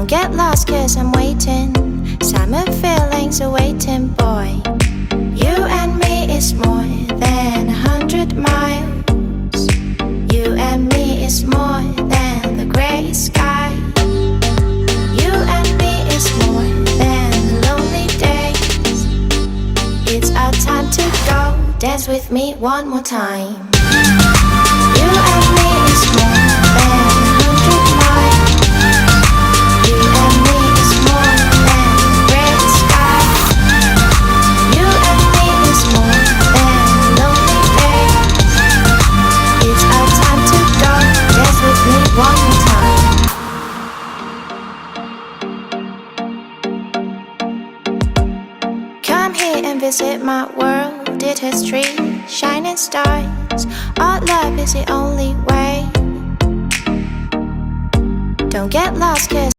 Don't get lost cause I'm waiting. Summer feelings are waiting, boy. You and me is more than 100 miles. You and me is more than the gray sky. You and me is more than the lonely days. It's our time to go. Dance with me one more time. You and me is more than 100 miles. You and me is more than gray sky. You and me is more than lonely days. It's our time to go. Dance with me one more time. Come here and visit my world. It has trees, shining stars. Our love is the only way. Don't get lost cause